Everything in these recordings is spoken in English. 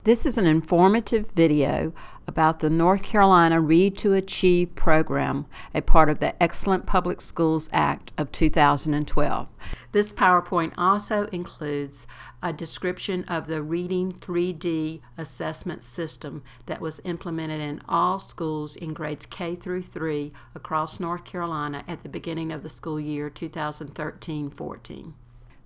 This is an informative video about the North Carolina Read to Achieve program, a part of the Excellent Public Schools Act of 2012. This PowerPoint also includes a description of the Reading 3D assessment system that was implemented in all schools in grades K through 3 across North Carolina at the beginning of the school year 2013-14.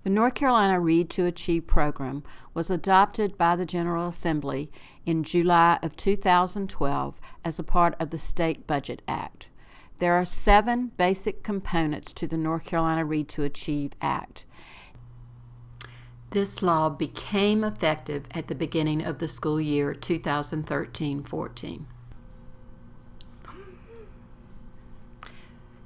The North Carolina Read to Achieve program was adopted by the General Assembly in July of 2012 as a part of the State Budget Act. There are 7 basic components to the North Carolina Read to Achieve Act. This law became effective at the beginning of the school year 2013-14.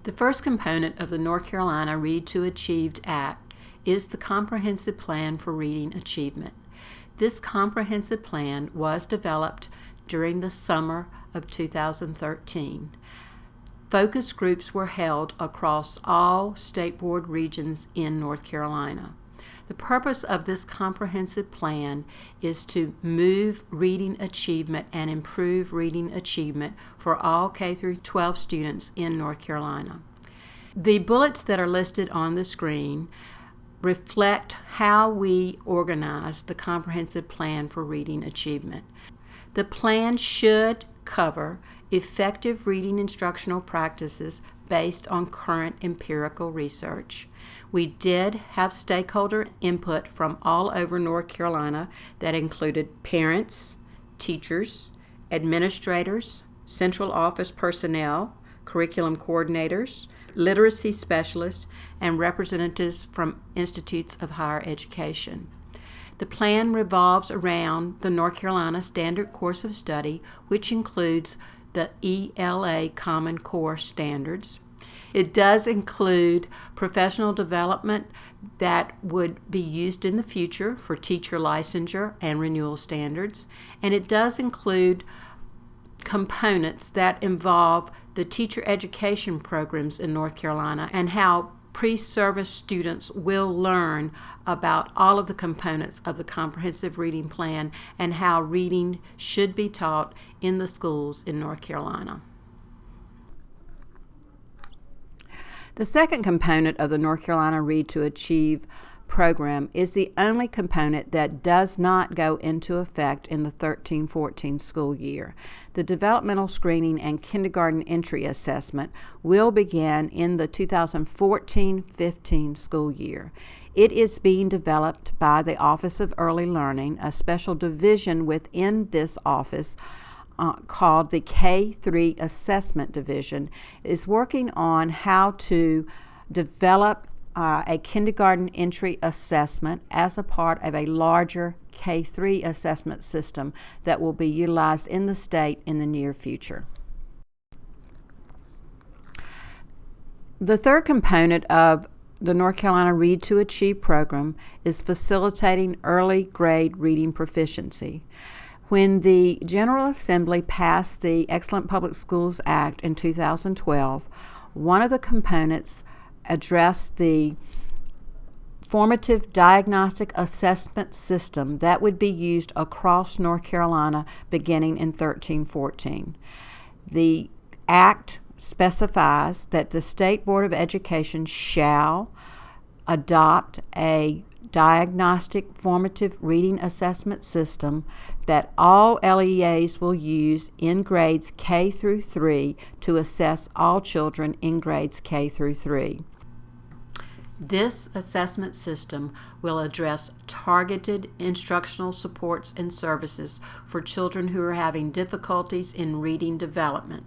The first component of the North Carolina Read to Achieve Act is the Comprehensive Plan for Reading Achievement. This comprehensive plan was developed during the summer of 2013. Focus groups were held across all State Board regions in North Carolina. The purpose of this comprehensive plan is to move reading achievement and improve reading achievement for all K through 12 students in North Carolina. The bullets that are listed on the screen reflect how we organize the comprehensive plan for reading achievement. The plan should cover effective reading instructional practices based on current empirical research. We did have stakeholder input from all over North Carolina that included parents, teachers, administrators, central office personnel, curriculum coordinators, literacy specialists, and representatives from institutes of higher education. The plan revolves around the North Carolina Standard Course of Study, which includes the ELA Common Core Standards. It does include professional development that would be used in the future for teacher licensure and renewal standards, and it does include components that involve the teacher education programs in North Carolina and how pre-service students will learn about all of the components of the comprehensive reading plan and how reading should be taught in the schools in North Carolina. The second component of the North Carolina Read to Achieve program is the only component that does not go into effect in the 13-14 school year. The developmental screening and kindergarten entry assessment will begin in the 2014-15 school year. It is being developed by the Office of Early Learning, a special division within this office called the K-3 Assessment Division, is working on how to develop a kindergarten entry assessment as a part of a larger K-3 assessment system that will be utilized in the state in the near future. The third component of the North Carolina Read to Achieve program is facilitating early grade reading proficiency. When the General Assembly passed the Excellent Public Schools Act in 2012, one of the components addressed the formative diagnostic assessment system that would be used across North Carolina beginning in 13-14. The Act specifies that the State Board of Education shall adopt a diagnostic formative reading assessment system that all LEAs will use in grades K through 3 to assess all children in grades K through 3. This assessment system will address targeted instructional supports and services for children who are having difficulties in reading development.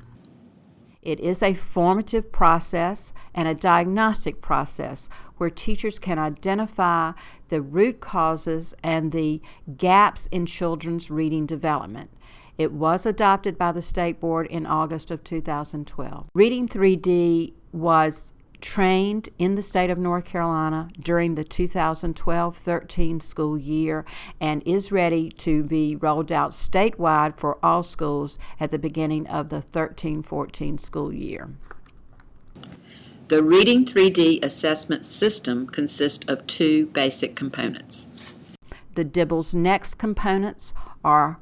It is a formative process and a diagnostic process where teachers can identify the root causes and the gaps in children's reading development. It was adopted by the State Board in August of 2012. Reading 3D was trained in the state of North Carolina during the 2012-13 school year and is ready to be rolled out statewide for all schools at the beginning of the 13-14 school year. The Reading 3D assessment system consists of 2 basic components. The Dibbles Next components are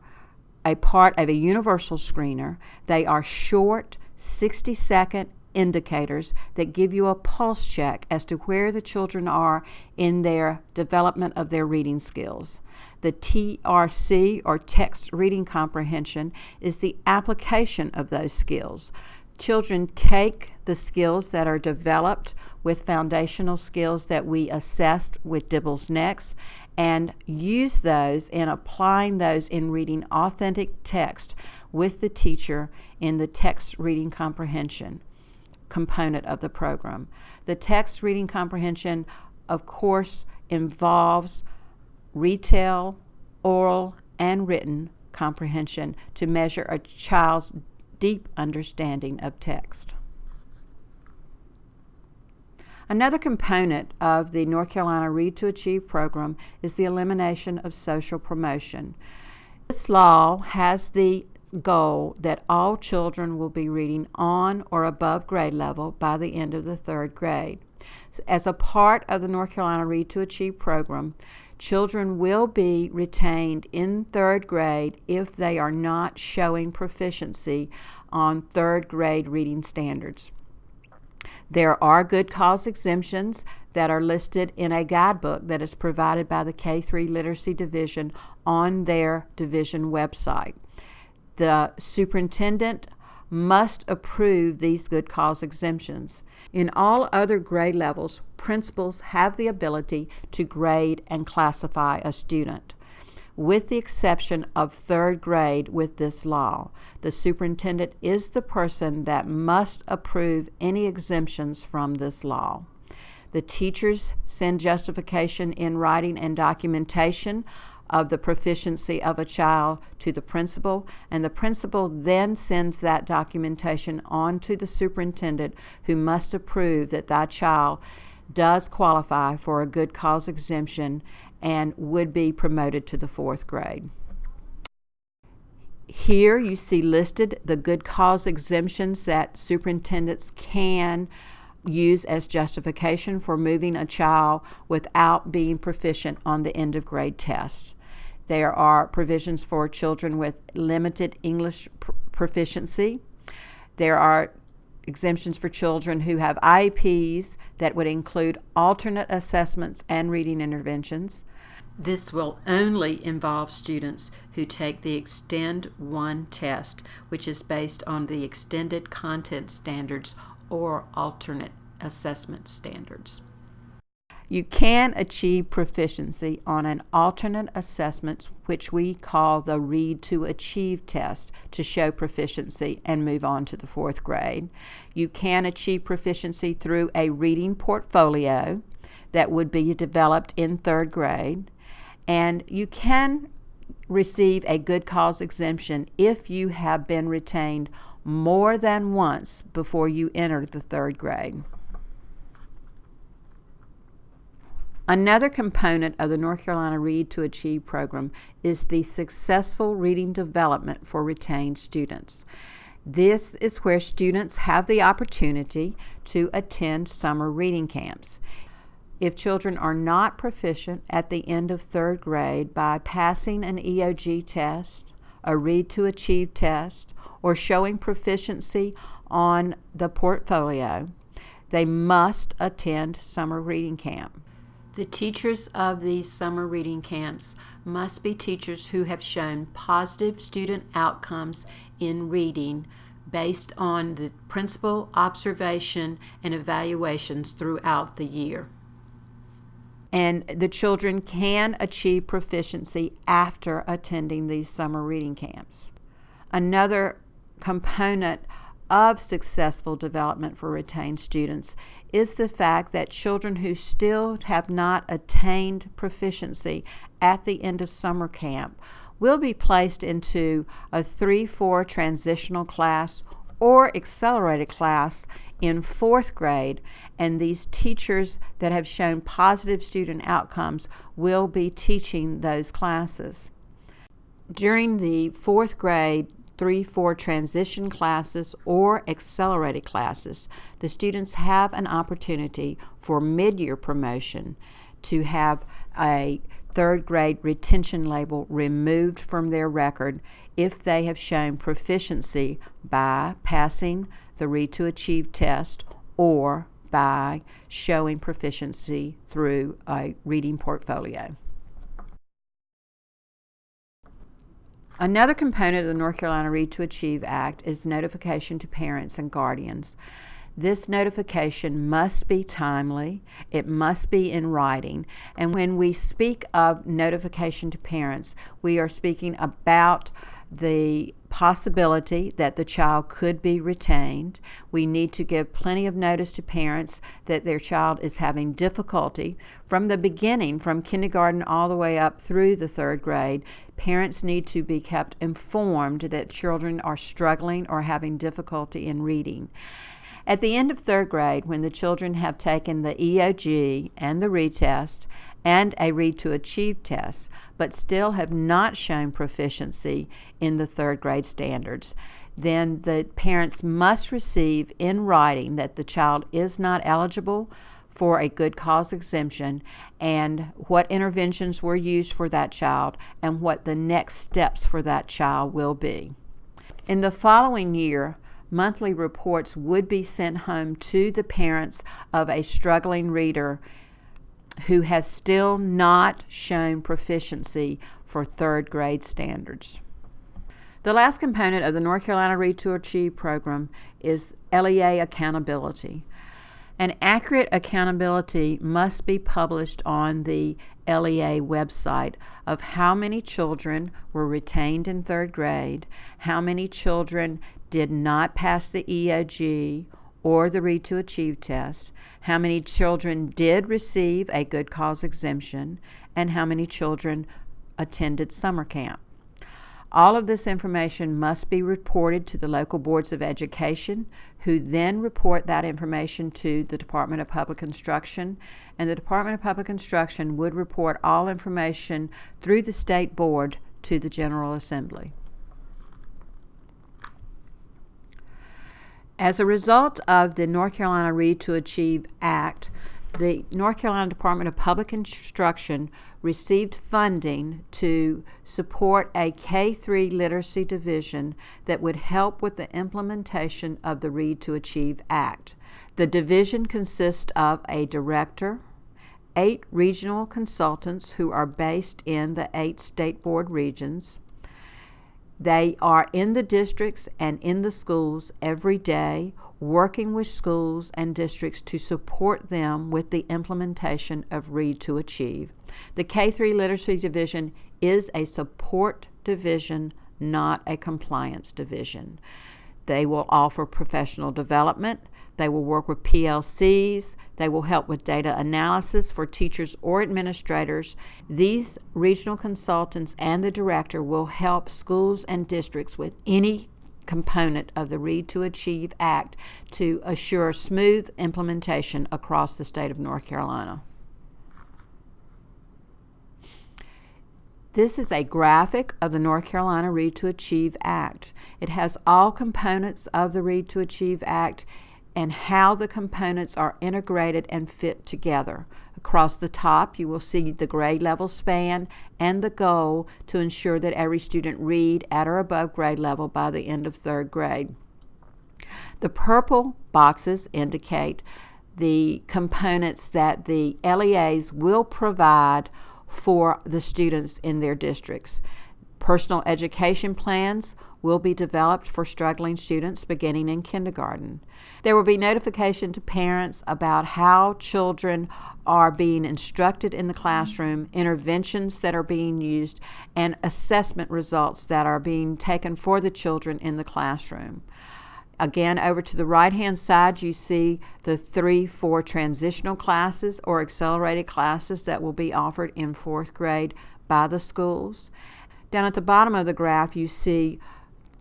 a part of a universal screener. They are short, 60-second indicators that give you a pulse check as to where the children are in their development of their reading skills. The TRC, or text reading comprehension, is the application of those skills. Children take the skills that are developed with foundational skills that we assessed with Dibbles Next and use those in applying those in reading authentic text with the teacher in the text reading comprehension component of the program. The text reading comprehension, of course, involves retail, oral, and written comprehension to measure a child's deep understanding of text. Another component of the North Carolina Read to Achieve program is the elimination of social promotion. This law has the goal that all children will be reading on or above grade level by the end of the third grade. So as a part of the North Carolina Read to Achieve program, children will be retained in third grade if they are not showing proficiency on third grade reading standards. There are good cause exemptions that are listed in a guidebook that is provided by the K-3 Literacy Division on their division website. The superintendent must approve these good cause exemptions. In all other grade levels, principals have the ability to grade and classify a student. With the exception of third grade with this law, the superintendent is the person that must approve any exemptions from this law. The teachers send justification in writing and documentation of the proficiency of a child to the principal, and the principal then sends that documentation on to the superintendent, who must approve that that child does qualify for a good cause exemption and would be promoted to the fourth grade. Here you see listed the good cause exemptions that superintendents can use as justification for moving a child without being proficient on the end of grade test. There are provisions for children with limited English proficiency. There are exemptions for children who have IEPs that would include alternate assessments and reading interventions. This will only involve students who take the Extend 1 test, which is based on the Extended Content Standards or alternate assessment standards. You can achieve proficiency on an alternate assessment, which we call the Read to Achieve test, to show proficiency and move on to the fourth grade. You can achieve proficiency through a reading portfolio that would be developed in third grade. And you can receive a good cause exemption if you have been retained more than once before you enter the third grade. Another component of the North Carolina Read to Achieve program is the successful reading development for retained students. This is where students have the opportunity to attend summer reading camps. If children are not proficient at the end of third grade by passing an EOG test, a Read to Achieve test, or showing proficiency on the portfolio, they must attend summer reading camp. The teachers of these summer reading camps must be teachers who have shown positive student outcomes in reading based on the principal observation and evaluations throughout the year. And the children can achieve proficiency after attending these summer reading camps. Another component of successful development for retained students is the fact that children who still have not attained proficiency at the end of summer camp will be placed into a 3-4 transitional class or accelerated class in fourth grade, and these teachers that have shown positive student outcomes will be teaching those classes. During the fourth grade 3-4 transition classes or accelerated classes, the students have an opportunity for mid-year promotion to have a third grade retention label removed from their record if they have shown proficiency by passing the Read to Achieve test or by showing proficiency through a reading portfolio. Another component of the North Carolina Read to Achieve Act is notification to parents and guardians. This notification must be timely, it must be in writing, and when we speak of notification to parents, we are speaking about the possibility that the child could be retained. We need to give plenty of notice to parents that their child is having difficulty from the beginning, from kindergarten all the way up through the third grade. Parents need to be kept informed that children are struggling or having difficulty in reading. At the end of third grade, when the children have taken the EOG and the retest and a Read to Achieve test, but still have not shown proficiency in the third grade standards, then the parents must receive in writing that the child is not eligible for a good cause exemption and what interventions were used for that child and what the next steps for that child will be. In the following year, monthly reports would be sent home to the parents of a struggling reader who has still not shown proficiency for third grade standards. The last component of the North Carolina Read to Achieve program is LEA accountability. An accurate accountability must be published on the LEA website of how many children were retained in third grade, how many children did not pass the EOG or the Read to Achieve test, how many children did receive a good cause exemption, and how many children attended summer camp. All of this information must be reported to the local boards of education, who then report that information to the Department of Public Instruction, and the Department of Public Instruction would report all information through the state board to the General Assembly. As a result of the North Carolina Read to Achieve Act, the North Carolina Department of Public Instruction received funding to support a K-3 literacy division that would help with the implementation of the Read to Achieve Act. The division consists of a director, 8 regional consultants who are based in the 8 state board regions. They are in the districts and in the schools every day, working with schools and districts to support them with the implementation of Read to Achieve. The K-3 Literacy Division is a support division, not a compliance division. They will offer professional development. They will work with PLCs. They will help with data analysis for teachers or administrators. These regional consultants and the director will help schools and districts with any component of the Read to Achieve Act to assure smooth implementation across the state of North Carolina. This is a graphic of the North Carolina Read to Achieve Act. It has all components of the Read to Achieve Act and how the components are integrated and fit together. Across the top, you will see the grade level span and the goal to ensure that every student read at or above grade level by the end of third grade. The purple boxes indicate the components that the LEAs will provide for the students in their districts. Personal education plans will be developed for struggling students beginning in kindergarten. There will be notification to parents about how children are being instructed in the classroom, interventions that are being used, and assessment results that are being taken for the children in the classroom. Again, over to the right-hand side, you see the 3-4 transitional classes or accelerated classes that will be offered in fourth grade by the schools. Down at the bottom of the graph, you see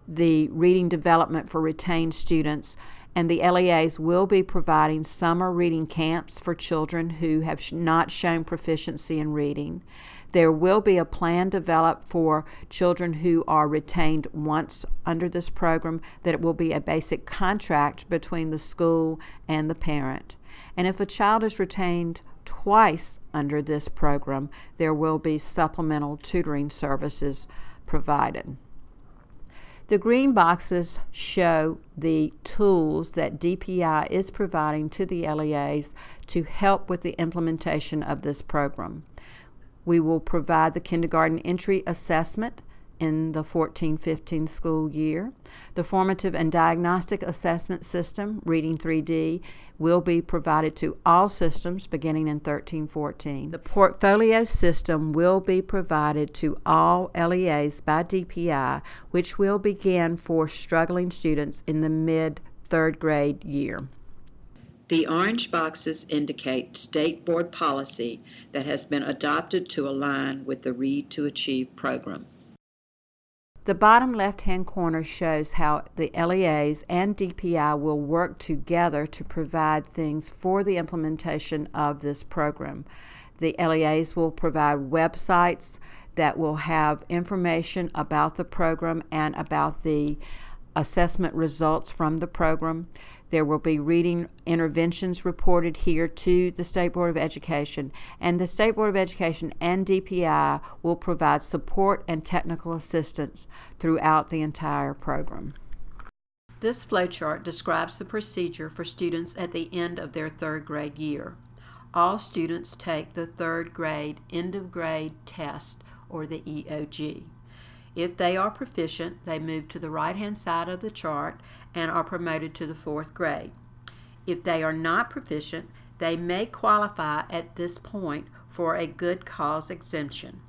the reading development for retained students, and the LEAs will be providing summer reading camps for children who have not shown proficiency in reading. There will be a plan developed for children who are retained once under this program, that it will be a basic contract between the school and the parent. And if a child is retained twice under this program, there will be supplemental tutoring services provided. The green boxes show the tools that DPI is providing to the LEAs to help with the implementation of this program. We will provide the kindergarten entry assessment in the 14-15 school year. The formative and diagnostic assessment system, Reading 3D, will be provided to all systems beginning in 13-14. The portfolio system will be provided to all LEAs by DPI, which will begin for struggling students in the mid-third grade year. The orange boxes indicate state board policy that has been adopted to align with the Read to Achieve program. The bottom left-hand corner shows how the LEAs and DPI will work together to provide things for the implementation of this program. The LEAs will provide websites that will have information about the program and about the assessment results from the program. There will be reading interventions reported here to the State Board of Education, and the State Board of Education and DPI will provide support and technical assistance throughout the entire program. This flowchart describes the procedure for students at the end of their third grade year. All students take the third grade end of grade test, or the EOG. If they are proficient, they move to the right-hand side of the chart and are promoted to the fourth grade. If they are not proficient, they may qualify at this point for a good cause exemption.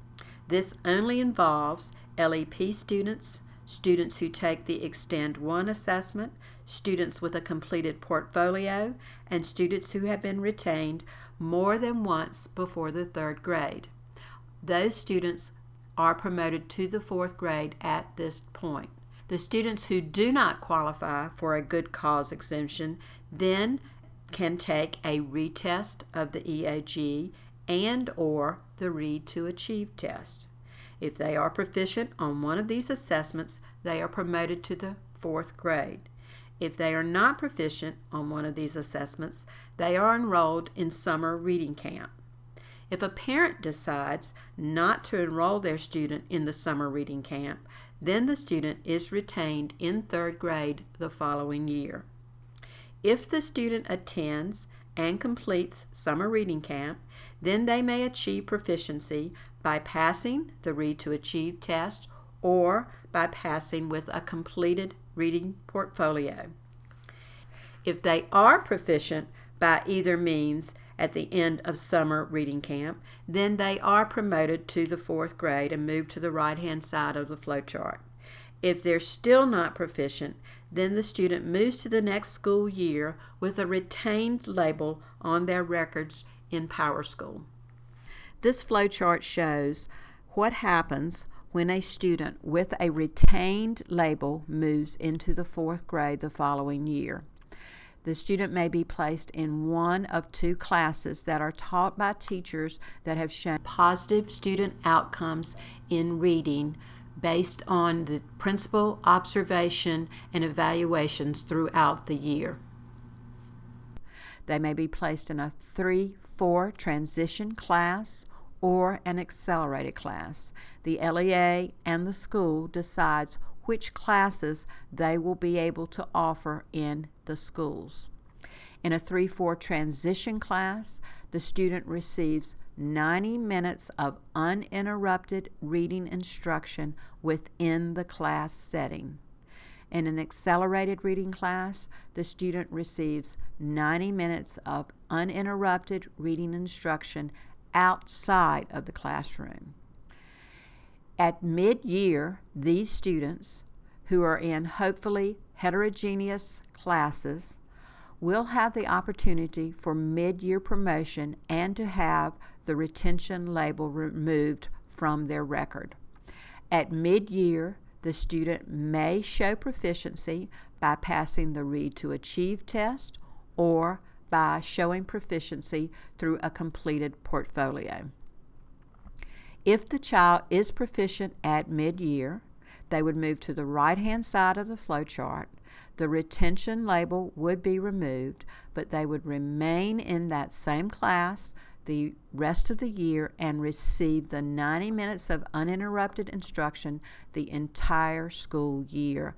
This only involves LEP students, students who take the Extend 1 assessment, students with a completed portfolio, and students who have been retained more than once before the third grade. Those students are promoted to the fourth grade at this point. The students who do not qualify for a good cause exemption then can take a retest of the EOG and or the Read to Achieve test. If they are proficient on one of these assessments, they are promoted to the fourth grade. If they are not proficient on one of these assessments, they are enrolled in summer reading camp. If a parent decides not to enroll their student in the summer reading camp, then the student is retained in third grade the following year. If the student attends and completes summer reading camp, then they may achieve proficiency by passing the Read to Achieve test or by passing with a completed reading portfolio. If they are proficient by either means at the end of summer reading camp, then they are promoted to the fourth grade and move to the right-hand side of the flowchart. If they're still not proficient, then the student moves to the next school year with a retained label on their records in PowerSchool. This flowchart shows what happens when a student with a retained label moves into the fourth grade the following year. The student may be placed in one of two classes that are taught by teachers that have shown positive student outcomes in reading based on the principal observation and evaluations throughout the year. They may be placed in a 3-4 transition class or an accelerated class. The LEA and the school decides which classes they will be able to offer in the schools. In a 3-4 transition class, the student receives 90 minutes of uninterrupted reading instruction within the class setting. In an accelerated reading class, the student receives 90 minutes of uninterrupted reading instruction outside of the classroom. At mid-year, these students, who are in hopefully heterogeneous classes, will have the opportunity for mid-year promotion and to have the retention label removed from their record. At mid-year, the student may show proficiency by passing the Read to Achieve test or by showing proficiency through a completed portfolio. If the child is proficient at mid-year, they would move to the right-hand side of the flowchart. The retention label would be removed, but they would remain in that same class the rest of the year and receive the 90 minutes of uninterrupted instruction the entire school year.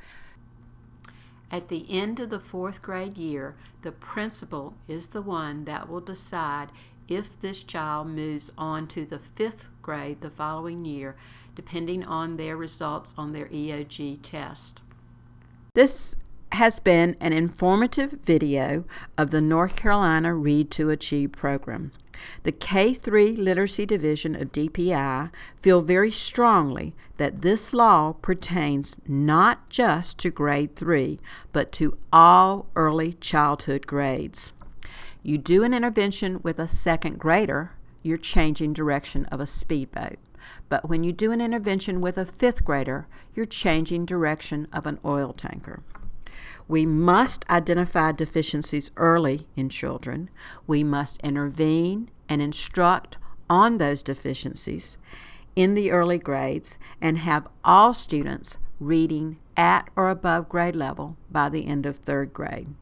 At the end of the 4th grade year, the principal is the one that will decide if this child moves on to the 5th grade the following year, depending on their results on their EOG test. This has been an informative video of the North Carolina Read to Achieve program. The K-3 Literacy Division of DPI feel very strongly that this law pertains not just to grade 3, but to all early childhood grades. You do an intervention with a 2nd grader, you're changing direction of a speedboat. But when you do an intervention with a 5th grader, you're changing direction of an oil tanker. We must identify deficiencies early in children. We must intervene and instruct on those deficiencies in the early grades and have all students reading at or above grade level by the end of 3rd grade.